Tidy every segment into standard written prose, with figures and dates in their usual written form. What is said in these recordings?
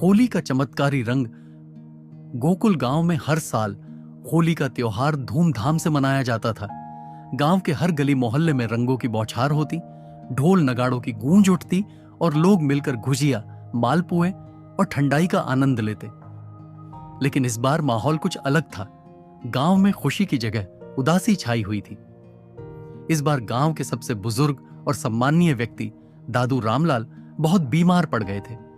होली का चमत्कारी रंग। गोकुल गांव में हर साल होली का त्योहार धूमधाम से मनाया जाता था। गांव के हर गली मोहल्ले में रंगों की बौछार होती, ढोल नगाड़ों की गूंज उठती और लोग मिलकर गुजिया, मालपुए और ठंडाई का आनंद लेते। लेकिन इस बार माहौल कुछ अलग था। गांव में खुशी की जगह उदासी छाई हुई थी। इस बार गांव के सबसे बुजुर्ग और सम्माननीय व्यक्ति दादू रामलाल बहुत बीमार पड़ गए थे।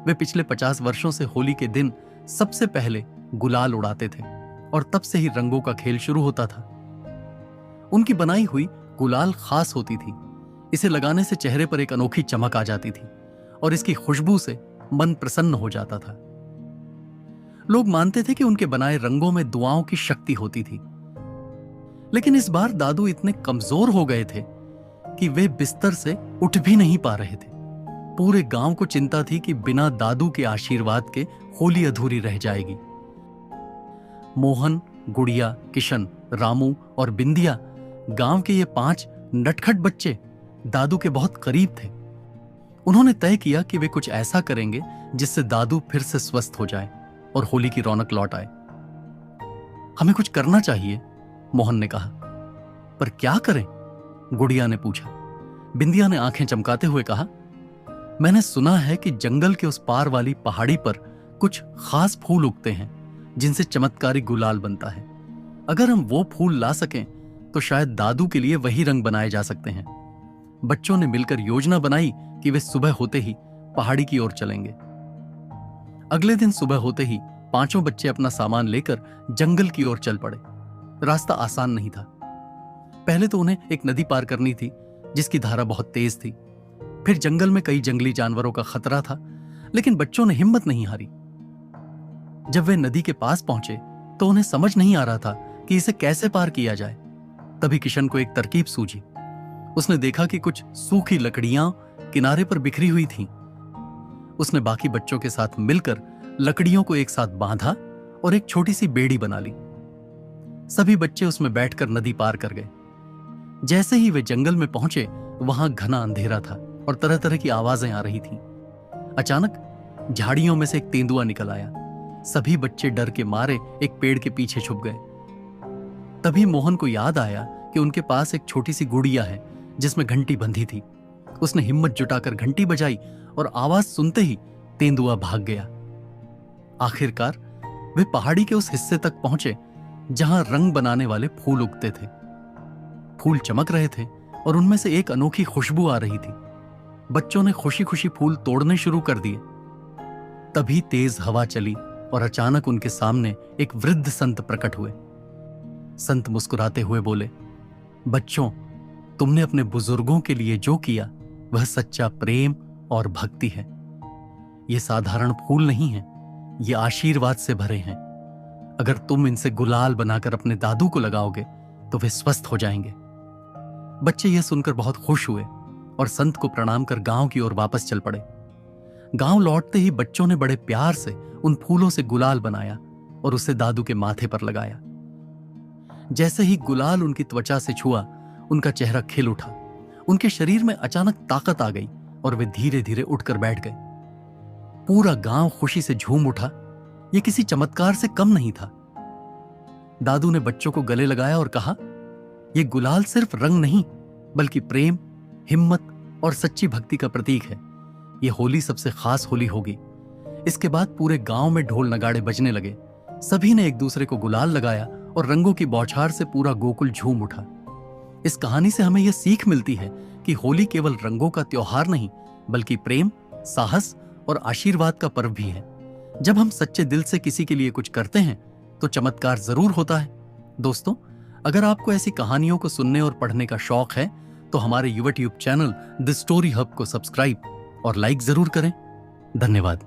वे पिछले 50 वर्षों से होली के दिन सबसे पहले गुलाल उड़ाते थे और तब से ही रंगों का खेल शुरू होता था। उनकी बनाई हुई गुलाल खास होती थी। इसे लगाने से चेहरे पर एक अनोखी चमक आ जाती थी और इसकी खुशबू से मन प्रसन्न हो जाता था। लोग मानते थे कि उनके बनाए रंगों में दुआओं की शक्ति होती थी। लेकिन इस बार दादू इतने कमजोर हो गए थे कि वे बिस्तर से उठ भी नहीं पा रहे थे। पूरे गांव को चिंता थी कि बिना दादू के आशीर्वाद के होली अधूरी रह जाएगी। मोहन, गुड़िया, किशन, रामू और बिंदिया, गांव के ये 5 नटखट बच्चे दादू के बहुत करीब थे। उन्होंने तय किया कि वे कुछ ऐसा करेंगे जिससे दादू फिर से स्वस्थ हो जाए और होली की रौनक लौट आए। हमें कुछ करना चाहिए, मोहन ने कहा। पर क्या करें? गुड़िया ने पूछा। बिंदिया ने आंखें चमकाते हुए कहा, मैंने सुना है कि जंगल के उस पार वाली पहाड़ी पर कुछ खास फूल उगते हैं जिनसे चमत्कारी गुलाल बनता है। अगर हम वो फूल ला सकें तो शायद दादू के लिए वही रंग बनाए जा सकते हैं। बच्चों ने मिलकर योजना बनाई कि वे सुबह होते ही पहाड़ी की ओर चलेंगे। अगले दिन सुबह होते ही 5 बच्चे अपना सामान लेकर जंगल की ओर चल पड़े। रास्ता आसान नहीं था। पहले तो उन्हें एक नदी पार करनी थी जिसकी धारा बहुत तेज थी। फिर जंगल में कई जंगली जानवरों का खतरा था, लेकिन बच्चों ने हिम्मत नहीं हारी। जब वे नदी के पास पहुंचे तो उन्हें समझ नहीं आ रहा था कि इसे कैसे पार किया जाए। तभी किशन को एक तरकीब सूझी। उसने देखा कि कुछ सूखी लकड़ियां किनारे पर बिखरी हुई थीं। उसने बाकी बच्चों के साथ मिलकर लकड़ियों को एक साथ बांधा और एक छोटी सी बेड़ी बना ली। सभी बच्चे उसमें बैठकर नदी पार कर गए। जैसे ही वे जंगल में पहुंचे, वहां घना अंधेरा था और तरह तरह की आवाजें आ रही थीं। अचानक झाड़ियों में से एक तेंदुआ निकल आया। सभी बच्चे डर के मारे एक पेड़ के पीछे छुप गए। तभी मोहन को याद आया कि उनके पास एक छोटी सी गुड़िया है जिसमें घंटी बंधी थी। उसने हिम्मत जुटाकर घंटी बजाई और आवाज सुनते ही तेंदुआ भाग गया। आखिरकार वे पहाड़ी के उस हिस्से तक पहुंचे जहां रंग बनाने वाले फूल उगते थे। फूल चमक रहे थे और उनमें से एक अनोखी खुशबू आ रही थी। बच्चों ने खुशी खुशी फूल तोड़ने शुरू कर दिए। तभी तेज हवा चली और अचानक उनके सामने एक वृद्ध संत प्रकट हुए। संत मुस्कुराते हुए बोले, बच्चों, तुमने अपने बुजुर्गों के लिए जो किया वह सच्चा प्रेम और भक्ति है। ये साधारण फूल नहीं है, ये आशीर्वाद से भरे हैं। अगर तुम इनसे गुलाल बनाकर अपने दादू को लगाओगे तो वे स्वस्थ हो जाएंगे। बच्चे यह सुनकर बहुत खुश हुए और संत को प्रणाम कर गांव की ओर वापस चल पड़े। गांव लौटते ही बच्चों ने बड़े प्यार से उन फूलों से गुलाल बनाया और उसे दादू के माथे पर लगाया। जैसे ही गुलाल उनकी त्वचा से छुआ, उनका चेहरा खिल उठा। उनके शरीर में अचानक ताकत आ गई और वे धीरे धीरे उठकर बैठ गए। पूरा गांव खुशी से झूम उठा। यह किसी चमत्कार से कम नहीं था। दादू ने बच्चों को गले लगाया और कहा, यह गुलाल सिर्फ रंग नहीं बल्कि प्रेम, हिम्मत और सच्ची भक्ति का प्रतीक है। यह होली सबसे खास होली होगी। इसके बाद पूरे गांव में ढोल नगाड़े बजने लगे। सभी ने एक दूसरे को गुलाल लगाया और रंगों की बौछार से पूरा गोकुल झूम उठा। इस कहानी से हमें यह सीख मिलती है कि होली केवल रंगों का त्योहार नहीं बल्कि प्रेम, साहस और आशीर्वाद का पर्व भी है। जब हम सच्चे दिल से किसी के लिए कुछ करते हैं तो चमत्कार जरूर होता है। दोस्तों, अगर आपको ऐसी कहानियों को सुनने और पढ़ने का शौक है तो हमारे YouTube channel the story hub को सब्सक्राइब और लाइक जरूर करें। धन्यवाद।